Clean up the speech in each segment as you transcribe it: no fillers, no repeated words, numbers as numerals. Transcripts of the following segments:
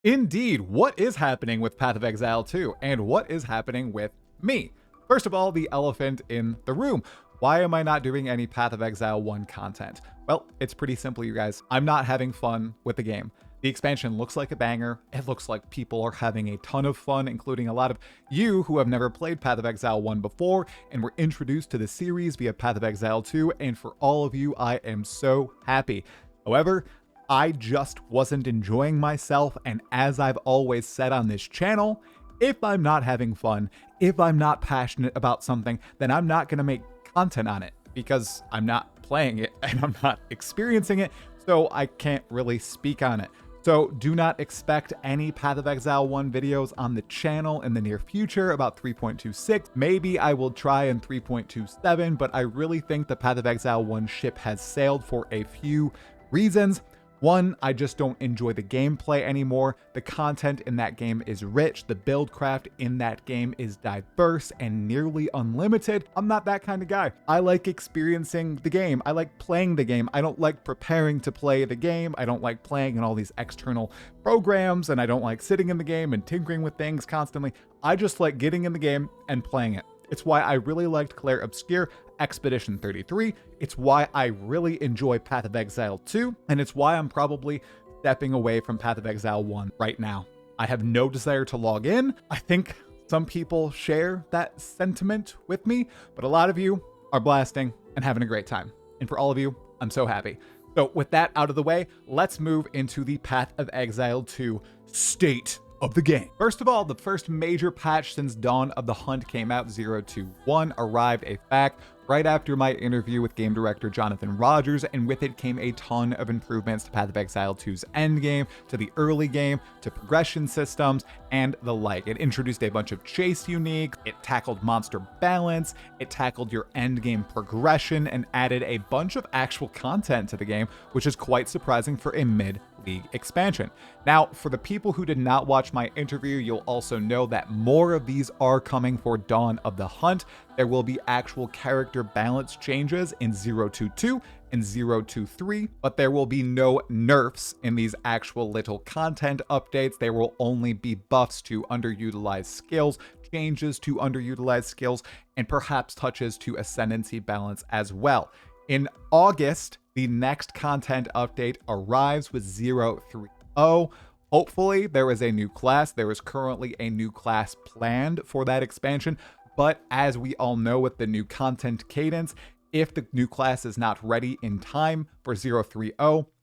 Indeed, what is happening with Path of Exile 2, and what is happening with me? First of all, the elephant in the room. Why am I not doing any Path of Exile 1 content? Well, it's pretty simple, you guys. I'm not having fun with the game. The expansion looks like a banger. It looks like people are having a ton of fun, including a lot of you who have never played Path of Exile 1 before and were introduced to the series via Path of Exile 2, and for all of you, I am so happy. However, I just wasn't enjoying myself, and as I've always said on this channel, if I'm not having fun, if I'm not passionate about something, then I'm not going to make content on it because I'm not playing it and I'm not experiencing it, so I can't really speak on it. So do not expect any Path of Exile 1 videos on the channel in the near future about 3.26. Maybe I will try in 3.27, but I really think the Path of Exile 1 ship has sailed for a few reasons. One, I just don't enjoy the gameplay anymore. The content in that game is rich. The build craft in that game is diverse and nearly unlimited. I'm not that kind of guy. I like experiencing the game. I like playing the game. I don't like preparing to play the game. I don't like playing in all these external programs, and I don't like sitting in the game and tinkering with things constantly. I just like getting in the game and playing it. It's why I really liked Claire Obscure Expedition 33. It's why I really enjoy Path of Exile 2, and it's why I'm probably stepping away from Path of Exile 1 right now. I have no desire to log in. I think some people share that sentiment with me, but a lot of you are blasting and having a great time. And for all of you, I'm so happy. So with that out of the way, let's move into the Path of Exile 2 state of the game. First of all, the first major patch since Dawn of the Hunt came out, 021, arrived a fact right after my interview with game director Jonathan Rogers, and with it came a ton of improvements to Path of Exile 2's endgame, to the early game, to progression systems, and the like. It introduced a bunch of chase uniques, it tackled monster balance, it tackled your endgame progression, and added a bunch of actual content to the game, which is quite surprising for a mid-league expansion. Now, for the people who did not watch my interview, you'll also know that more of these are coming for Dawn of the Hunt. There will be actual character balance changes in 022 and 023, but there will be no nerfs in these actual little content updates. There will only be buffs to underutilized skills, changes to underutilized skills, and perhaps touches to ascendancy balance as well. In August, the next content update arrives with 030. Hopefully, there is a new class. There is currently a new class planned for that expansion, but as we all know with the new content cadence, if the new class is not ready in time for 030,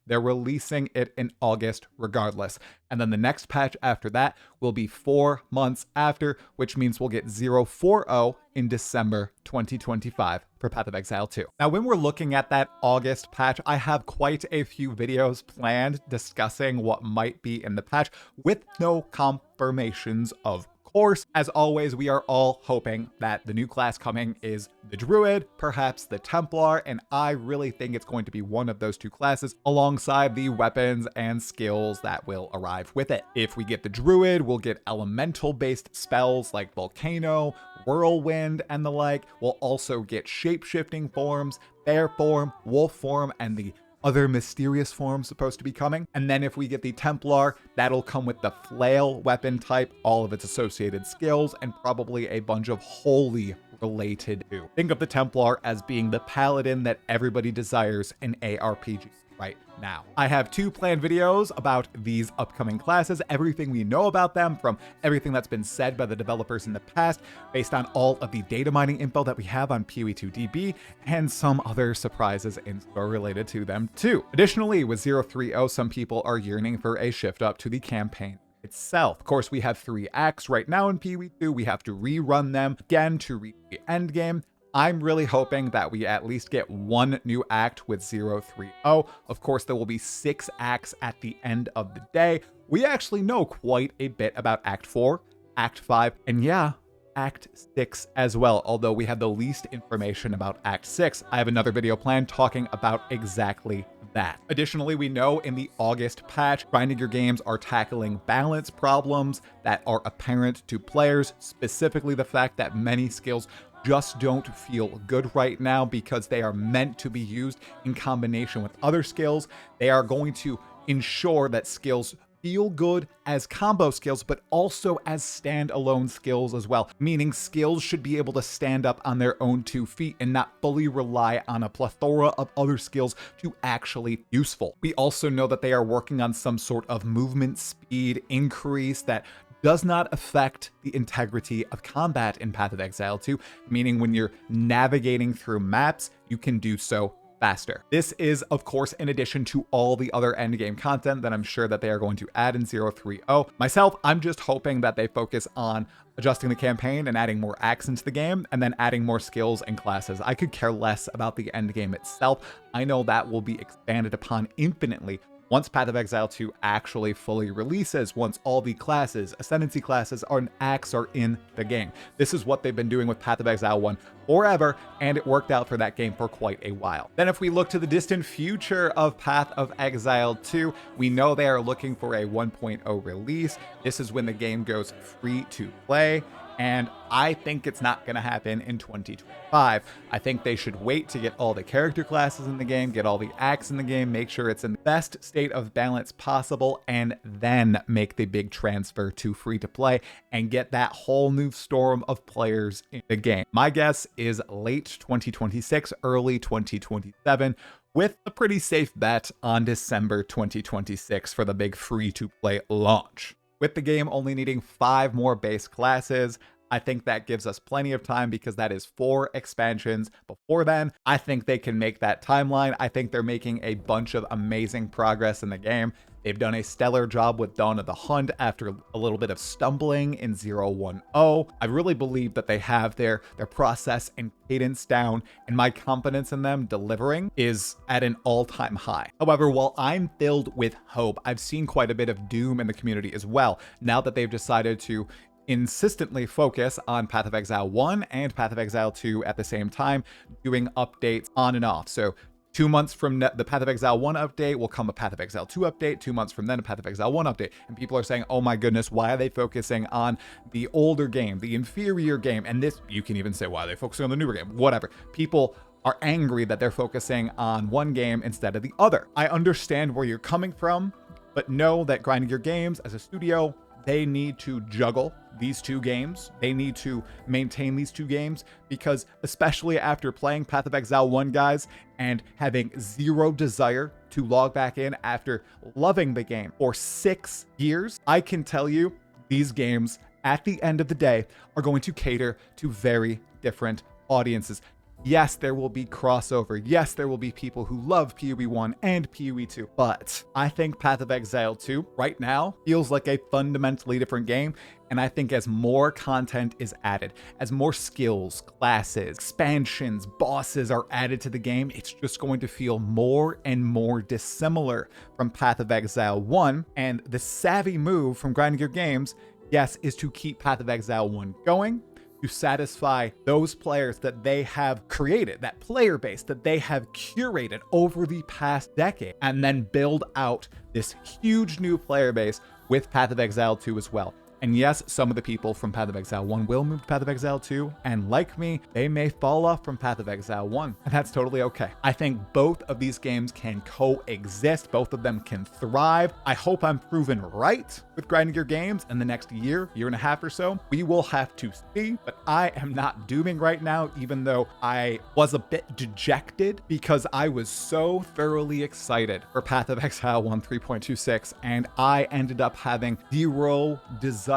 they're releasing it in August regardless. And then the next patch after that will be 4 months after, which means we'll get 040 in December 2025 for Path of Exile 2. Now, when we're looking at that August patch, I have quite a few videos planned discussing what might be in the patch with no confirmations of course. As always, we are all hoping that the new class coming is the Druid, perhaps the Templar, and I really think it's going to be one of those two classes alongside the weapons and skills that will arrive with it. If we get the Druid, we'll get elemental-based spells like Volcano, Whirlwind, and the like. We'll also get shape-shifting forms, bear form, wolf form, and the other mysterious forms supposed to be coming. And then if we get the Templar, that'll come with the flail weapon type, all of its associated skills, and probably a bunch of holy related to. Think of the Templar as being the paladin that everybody desires in ARPG right now. I have 2 planned videos about these upcoming classes, everything we know about them from everything that's been said by the developers in the past, based on all of the data mining info that we have on PoE2DB, and some other surprises in store related to them too. Additionally, with 030, some people are yearning for a shift up to the campaign itself. Of course, we have 3 acts right now in PoE2. We have to rerun them again to reach the end game. I'm really hoping that we at least get 1 new act with 030. Of course, there will be 6 acts at the end of the day. We actually know quite a bit about Act 4, Act 5, and yeah, Act 6 as well, although we have the least information about Act 6. I have another video planned talking about exactly that. Additionally, we know in the August patch, grinding your games are tackling balance problems that are apparent to players, specifically the fact that many skills just don't feel good right now because they are meant to be used in combination with other skills. They are going to ensure that skills feel good as combo skills, but also as standalone skills as well, meaning skills should be able to stand up on their own 2 feet and not fully rely on a plethora of other skills to actually be useful. We also know that they are working on some sort of movement speed increase that does not affect the integrity of combat in Path of Exile 2, meaning when you're navigating through maps, you can do so faster. This is, of course, in addition to all the other endgame content that I'm sure that they are going to add in 030. Myself, I'm just hoping that they focus on adjusting the campaign and adding more acts into the game, and then adding more skills and classes. I could care less about the endgame itself. I know that will be expanded upon infinitely once Path of Exile 2 actually fully releases, once all the classes, Ascendancy classes, and acts are in the game. This is what they've been doing with Path of Exile 1 forever, and it worked out for that game for quite a while. Then if we look to the distant future of Path of Exile 2, we know they are looking for a 1.0 release. This is when the game goes free to play, and I think it's not going to happen in 2025. I think they should wait to get all the character classes in the game, get all the acts in the game, make sure it's in the best state of balance possible, and then make the big transfer to free to play and get that whole new storm of players in the game. My guess is late 2026, early 2027, with a pretty safe bet on December 2026 for the big free to play launch. With the game only needing 5 more base classes, I think that gives us plenty of time because that is 4 expansions before then. I think they can make that timeline. I think they're making a bunch of amazing progress in the game. They've done a stellar job with Dawn of the Hunt after a little bit of stumbling in 010. I really believe that they have their process and cadence down, and my confidence in them delivering is at an all-time high. However, while I'm filled with hope, I've seen quite a bit of doom in the community as well, now that they've decided to insistently focus on Path of Exile 1 and Path of Exile 2 at the same time, doing updates on and off. So 2 months from the Path of Exile 1 update will come a Path of Exile 2 update. 2 months from then, a Path of Exile 1 update. And people are saying, oh my goodness, why are they focusing on the older game, the inferior game? And this, you can even say, why are they focusing on the newer game? Whatever. People are angry that they're focusing on one game instead of the other. I understand where you're coming from, but know that Grinding Your Games as a studio, they need to juggle these 2 games. They need to maintain these 2 games because, especially after playing Path of Exile 1, guys, and having zero desire to log back in after loving the game for 6 years, I can tell you these games at the end of the day are going to cater to very different audiences. Yes, there will be crossover. Yes, there will be people who love PoE1 and PoE2. But I think Path of Exile 2 right now feels like a fundamentally different game. And I think as more content is added, as more skills, classes, expansions, bosses are added to the game, it's just going to feel more and more dissimilar from Path of Exile 1. And the savvy move from Grinding Your Games, yes, is to keep Path of Exile 1 going, to satisfy those players that they have created, that player base that they have curated over the past decade, and then build out this huge new player base with Path of Exile 2 as well. And yes, some of the people from Path of Exile 1 will move to Path of Exile 2, and like me, they may fall off from Path of Exile 1, and that's totally okay. I think both of these games can coexist, both of them can thrive. I hope I'm proven right with Grinding Your Games in the next year and a half or so. We will have to see, but I am not dooming right now, even though I was a bit dejected because I was so thoroughly excited for Path of Exile 1 3.26, and I ended up having zero desire,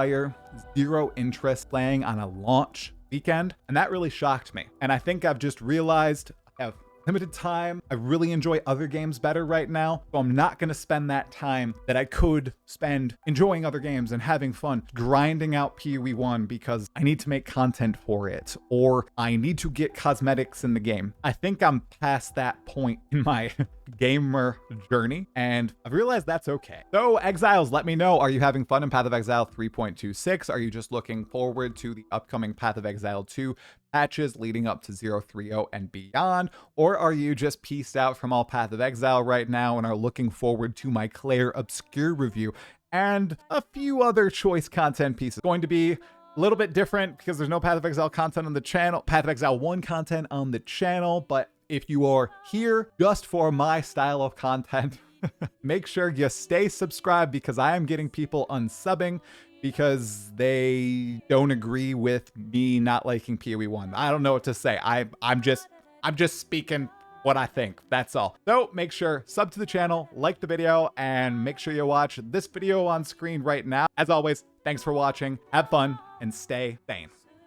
zero interest playing on a launch weekend, and that really shocked me. And I think I've just realized I have limited time. I really enjoy other games better right now, so I'm not going to spend that time that I could spend enjoying other games and having fun grinding out PoE1 because I need to make content for it, or I need to get cosmetics in the game. I think I'm past that point in my gamer journey, and I've realized that's okay. So Exiles, let me know, are you having fun in Path of Exile 3.26? Are you just looking forward to the upcoming Path of Exile 2 patches leading up to 030 and beyond? Or are you just pieced out from all Path of Exile right now and are looking forward to my Claire Obscure review and a few other choice content pieces? Going to be a little bit different because there's no Path of Exile content on the channel, Path of Exile 1 content on the channel, but if you are here just for my style of content, Make sure you stay subscribed because I am getting people unsubbing because they don't agree with me not liking PoE1. I don't know what to say. I'm just speaking what I think. That's all. So make sure sub to the channel, like the video, and make sure you watch this video on screen right now. As always, thanks for watching. Have fun and stay sane.